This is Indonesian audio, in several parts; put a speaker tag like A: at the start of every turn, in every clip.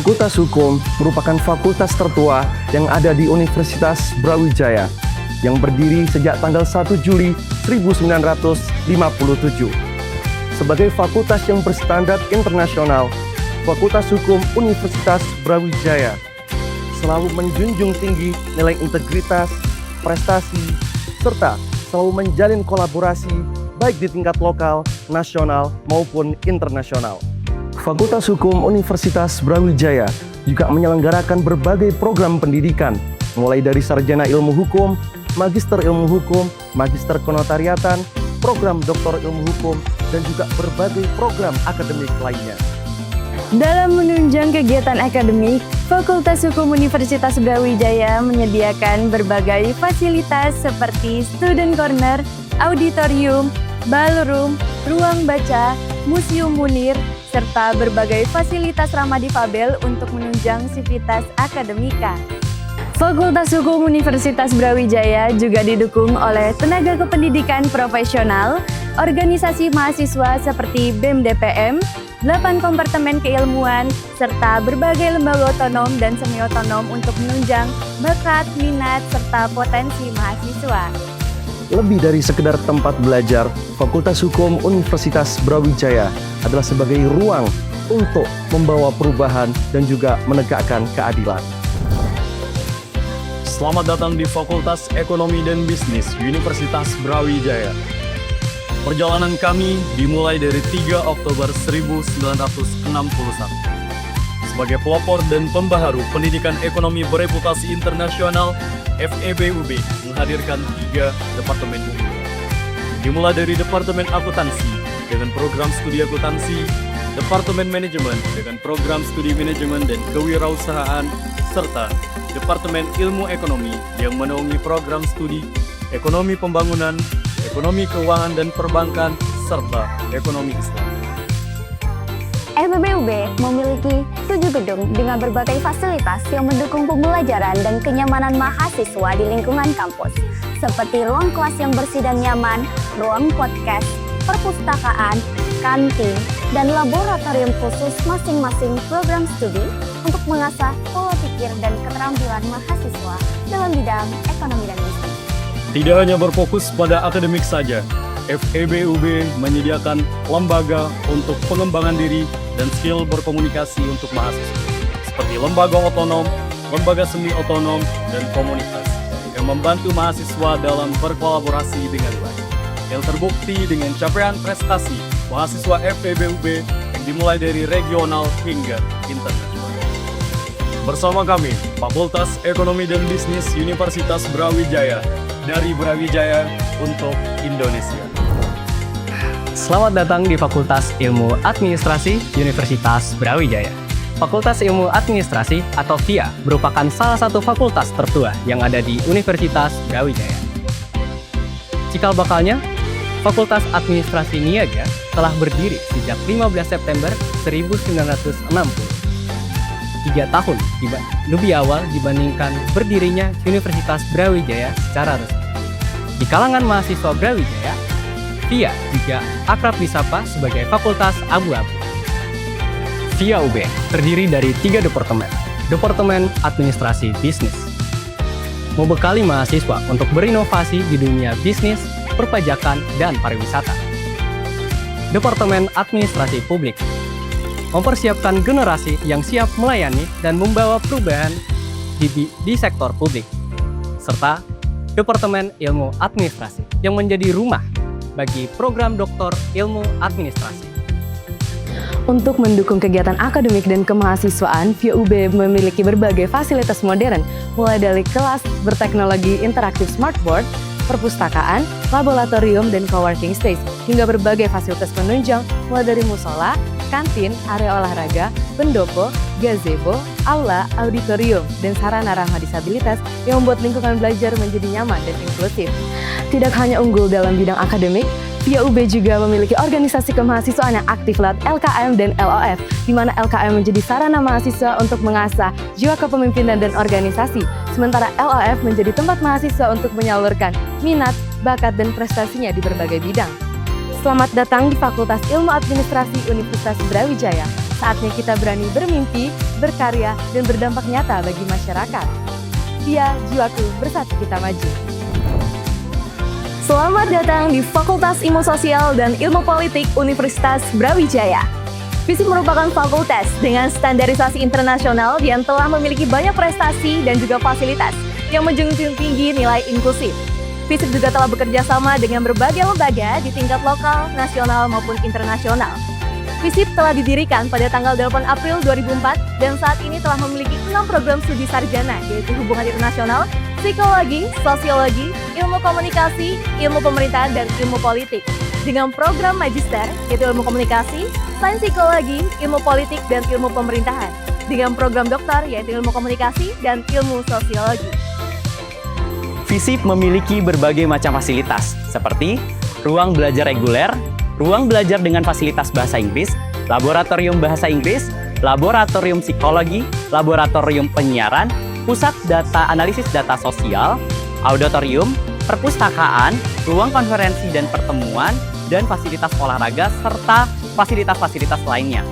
A: Fakultas Hukum merupakan fakultas tertua yang ada di Universitas Brawijaya yang berdiri sejak tanggal 1 Juli 1957. Sebagai fakultas yang berstandar internasional, Fakultas Hukum Universitas Brawijaya selalu menjunjung tinggi nilai integritas, prestasi, serta selalu menjalin kolaborasi baik di tingkat lokal, nasional, maupun internasional. Fakultas Hukum Universitas Brawijaya juga menyelenggarakan berbagai program pendidikan, mulai dari sarjana ilmu hukum, magister ilmu hukum, magister kenotariatan, program doktor ilmu hukum, dan juga berbagai program akademik lainnya.
B: Dalam menunjang kegiatan akademik, Fakultas Hukum Universitas Brawijaya menyediakan berbagai fasilitas seperti student corner, auditorium, ballroom, ruang baca, museum Munir, serta berbagai fasilitas ramah difabel untuk menunjang sivitas akademika. Fakultas Hukum Universitas Brawijaya juga didukung oleh tenaga kependidikan profesional, organisasi mahasiswa seperti BEM DPM, 8 kompartemen keilmuan, serta berbagai lembaga otonom dan semi-otonom untuk menunjang bakat, minat, serta potensi mahasiswa.
A: Lebih dari sekedar tempat belajar, Fakultas Hukum Universitas Brawijaya adalah sebagai ruang untuk membawa perubahan dan juga menegakkan keadilan.
C: Selamat datang di Fakultas Ekonomi dan Bisnis Universitas Brawijaya. Perjalanan kami dimulai dari 3 Oktober 1961. Sebagai pelopor dan pembaharu pendidikan ekonomi bereputasi internasional, FEB-UB menghadirkan 3 departemen umum. Dimulai dari Departemen Akuntansi dengan program studi akuntansi, Departemen Manajemen dengan program studi manajemen dan kewirausahaan, serta Departemen Ilmu Ekonomi yang menaungi program studi Ekonomi Pembangunan, Ekonomi Keuangan dan Perbankan, serta Ekonomi Islam.
D: FEB-UB memiliki 7 gedung dengan berbagai fasilitas yang mendukung pembelajaran dan kenyamanan mahasiswa di lingkungan kampus, seperti ruang kelas yang bersih dan nyaman, ruang podcast, perpustakaan, kantin, dan laboratorium khusus masing-masing program studi untuk mengasah pola pikir dan keterampilan mahasiswa dalam bidang ekonomi dan bisnis.
C: Tidak hanya berfokus pada akademik saja, FEB-UB menyediakan lembaga untuk pengembangan diri dan skill berkomunikasi untuk mahasiswa, seperti lembaga otonom, lembaga semi-otonom, dan komunitas yang membantu mahasiswa dalam berkolaborasi dengan baik, yang terbukti dengan capaian prestasi mahasiswa FEB-UB yang dimulai dari regional hingga internasional. Bersama kami, Fakultas Ekonomi dan Bisnis Universitas Brawijaya, dari Brawijaya untuk Indonesia.
E: Selamat datang di Fakultas Ilmu Administrasi Universitas Brawijaya. Fakultas Ilmu Administrasi atau FIA merupakan salah satu fakultas tertua yang ada di Universitas Brawijaya. Cikal bakalnya, Fakultas Administrasi Niaga telah berdiri sejak 15 September 1960. 3 tahun lebih awal dibandingkan berdirinya Universitas Brawijaya secara resmi. Di kalangan mahasiswa Brawijaya, FIA juga akrab disapa sebagai Fakultas Abu-Abu. FIA UB terdiri dari 3 departemen. Departemen Administrasi Bisnis membekali mahasiswa untuk berinovasi di dunia bisnis, perpajakan, dan pariwisata. Departemen Administrasi Publik mempersiapkan generasi yang siap melayani dan membawa perubahan di sektor publik, serta Departemen Ilmu Administrasi yang menjadi rumah bagi program doktor ilmu administrasi.
B: Untuk mendukung kegiatan akademik dan kemahasiswaan, FIA UB memiliki berbagai fasilitas modern, mulai dari kelas berteknologi interaktif smartboard, perpustakaan, laboratorium, dan coworking space, hingga berbagai fasilitas penunjang, mulai dari musola, kantin, area olahraga, pendopo, gazebo, aula, auditorium, dan sarana ramah disabilitas yang membuat lingkungan belajar menjadi nyaman dan inklusif. Tidak hanya unggul dalam bidang akademik, FIA UB juga memiliki organisasi kemahasiswaan yang aktif lewat LKM dan LOF, di mana LKM menjadi sarana mahasiswa untuk mengasah jiwa kepemimpinan dan organisasi, sementara LOF menjadi tempat mahasiswa untuk menyalurkan minat, bakat, dan prestasinya di berbagai bidang. Selamat datang di Fakultas Ilmu Administrasi Universitas Brawijaya. Saatnya kita berani bermimpi, berkarya, dan berdampak nyata bagi masyarakat. Via Jiwaku, bersatu kita maju.
D: Selamat datang di Fakultas Ilmu Sosial dan Ilmu Politik Universitas Brawijaya. FISIP merupakan fakultas dengan standarisasi internasional yang telah memiliki banyak prestasi dan juga fasilitas yang menjunjung tinggi nilai inklusif. FISIP juga telah bekerja sama dengan berbagai lembaga di tingkat lokal, nasional maupun internasional. FISIP telah didirikan pada tanggal 8 April 2004 dan saat ini telah memiliki 6 program studi sarjana, yaitu hubungan internasional, psikologi, sosiologi, ilmu komunikasi, ilmu pemerintahan, dan ilmu politik. Dengan program magister, yaitu ilmu komunikasi, sains psikologi, ilmu politik, dan ilmu pemerintahan. Dengan program doktor, yaitu ilmu komunikasi dan ilmu sosiologi.
E: FISIP memiliki berbagai macam fasilitas, seperti ruang belajar reguler, ruang belajar dengan fasilitas bahasa Inggris, laboratorium bahasa Inggris, laboratorium psikologi, laboratorium penyiaran, pusat data analisis data sosial, auditorium, perpustakaan, ruang konferensi dan pertemuan, dan fasilitas olahraga, serta fasilitas-fasilitas lainnya.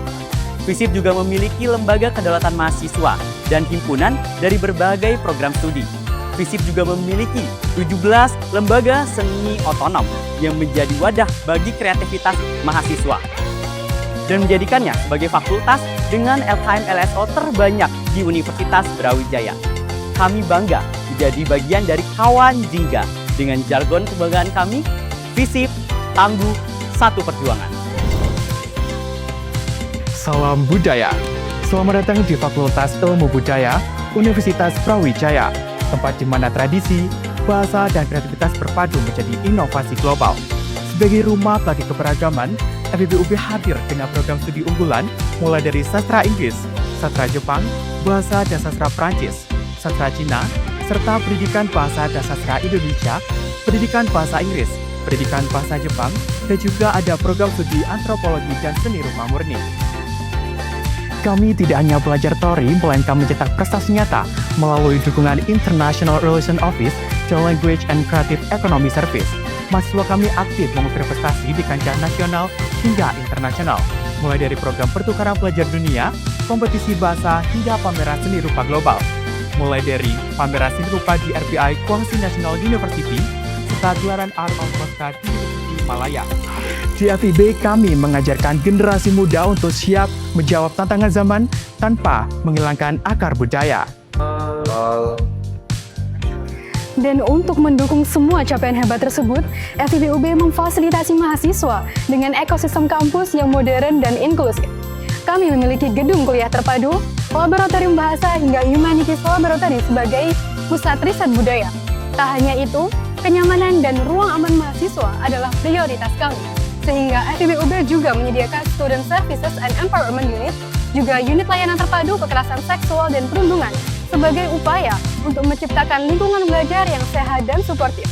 E: FISIP juga memiliki lembaga kedaulatan mahasiswa dan himpunan dari berbagai program studi. FISIP juga memiliki 17 lembaga seni otonom yang menjadi wadah bagi kreativitas mahasiswa dan menjadikannya sebagai fakultas dengan LKM LSO terbanyak di Universitas Brawijaya. Kami bangga menjadi bagian dari kawan jingga dengan jargon kebanggaan kami, FISIP, tangguh, satu perjuangan.
F: Salam budaya. Selamat datang di Fakultas Ilmu Budaya Universitas Brawijaya, tempat di mana tradisi, bahasa, dan kreativitas berpadu menjadi inovasi global. Sebagai rumah bagi keberagaman, FIBUB hadir dengan program studi unggulan mulai dari sastra Inggris, sastra Jepang, bahasa dan sastra Prancis, sastra Cina, serta pendidikan bahasa dan sastra Indonesia, pendidikan bahasa Inggris, pendidikan bahasa Jepang, dan juga ada program studi antropologi dan seni rupa murni. Kami tidak hanya belajar teori, melainkan mencetak prestasi nyata melalui dukungan International Relations Office dan Language and Creative Economy Service. Mahasiswa kami aktif mengukir prestasi di kancah nasional hingga internasional, mulai dari program pertukaran pelajar dunia, kompetisi bahasa, hingga pameran seni rupa global. Mulai dari pameran seni rupa di RPI Guangxi National University, serta gelaran Art of Postcard di University Malaya. Di FIB, kami mengajarkan generasi muda untuk siap menjawab tantangan zaman tanpa menghilangkan akar budaya.
B: Dan untuk mendukung semua capaian hebat tersebut, FIBUB memfasilitasi mahasiswa dengan ekosistem kampus yang modern dan inklusif. Kami memiliki gedung kuliah terpadu, laboratorium bahasa hingga humanities laboratory sebagai pusat riset budaya. Tak hanya itu, kenyamanan dan ruang aman mahasiswa adalah prioritas kami. Sehingga FIBUB juga menyediakan Student Services and Empowerment Unit, juga unit layanan terpadu kekerasan seksual dan perundungan, sebagai upaya untuk menciptakan lingkungan belajar yang sehat dan suportif.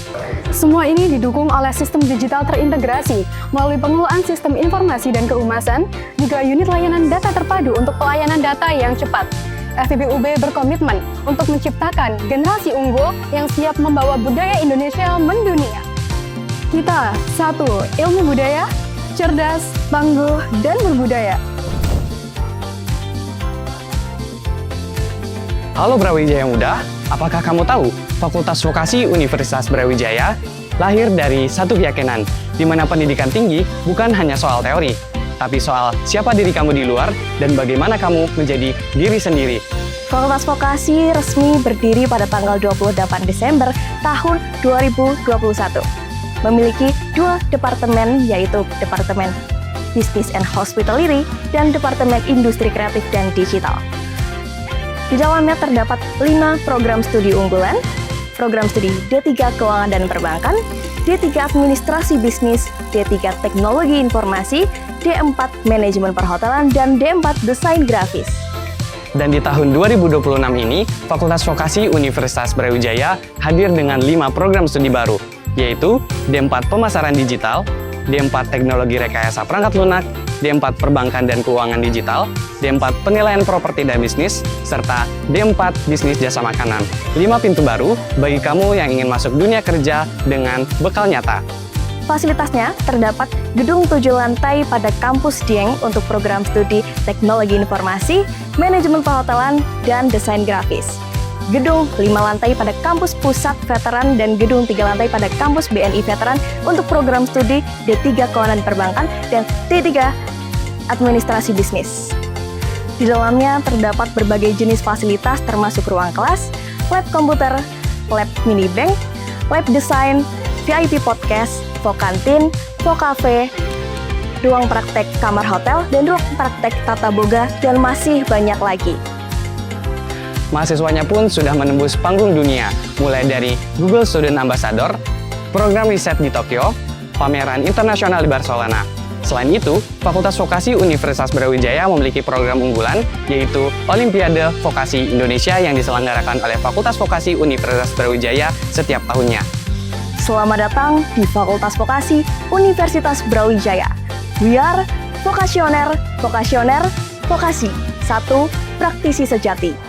B: Semua ini didukung oleh sistem digital terintegrasi melalui pengelolaan sistem informasi dan keumasan, juga unit layanan data terpadu untuk pelayanan data yang cepat. FIBUB berkomitmen untuk menciptakan generasi unggul yang siap membawa budaya Indonesia mendunia. Kita satu, ilmu budaya, cerdas, tangguh, dan berbudaya.
G: Halo Brawijaya Muda, apakah kamu tahu Fakultas Vokasi Universitas Brawijaya lahir dari satu keyakinan, di mana pendidikan tinggi bukan hanya soal teori, tapi soal siapa diri kamu di luar dan bagaimana kamu menjadi diri sendiri.
D: Fakultas Vokasi resmi berdiri pada tanggal 28 Desember tahun 2021. Memiliki 2 departemen, yaitu Departemen Business and Hospitality dan Departemen Industri Kreatif dan Digital. Di dalamnya terdapat 5 program studi unggulan, program studi D3 Keuangan dan Perbankan, D3 Administrasi Bisnis, D3 Teknologi Informasi, D4 Manajemen Perhotelan, dan D4 Desain Grafis.
G: Dan di tahun 2026 ini, Fakultas Vokasi Universitas Brawijaya hadir dengan 5 program studi baru, yaitu D4 Pemasaran Digital, D4 Teknologi Rekayasa Perangkat Lunak, D4 Perbankan dan Keuangan Digital, D4 Penilaian Properti dan Bisnis, serta D4 Bisnis Jasa Makanan. 5 pintu baru bagi kamu yang ingin masuk dunia kerja dengan bekal nyata.
D: Fasilitasnya terdapat gedung 7 lantai pada kampus Dieng untuk program studi Teknologi Informasi, Manajemen Perhotelan, dan Desain Grafis. Gedung 5 lantai pada kampus Pusat Veteran dan gedung 3 lantai pada kampus BNI Veteran untuk program studi D3 Keuangan Perbankan dan D3 Administrasi Bisnis. Di dalamnya terdapat berbagai jenis fasilitas termasuk ruang kelas, lab komputer, lab mini bank, lab desain, VIP podcast, Vokantin, Vocafe, ruang praktek kamar hotel, dan ruang praktek tata boga, dan masih banyak lagi.
G: Mahasiswanya pun sudah menembus panggung dunia, mulai dari Google Student Ambassador, program riset di Tokyo, pameran internasional di Barcelona. Selain itu, Fakultas Vokasi Universitas Brawijaya memiliki program unggulan, yaitu Olimpiade Vokasi Indonesia yang diselenggarakan oleh Fakultas Vokasi Universitas Brawijaya setiap tahunnya.
D: Selamat datang di Fakultas Vokasi Universitas Brawijaya. We are Vokasioner, Vokasi. 1. Praktisi sejati.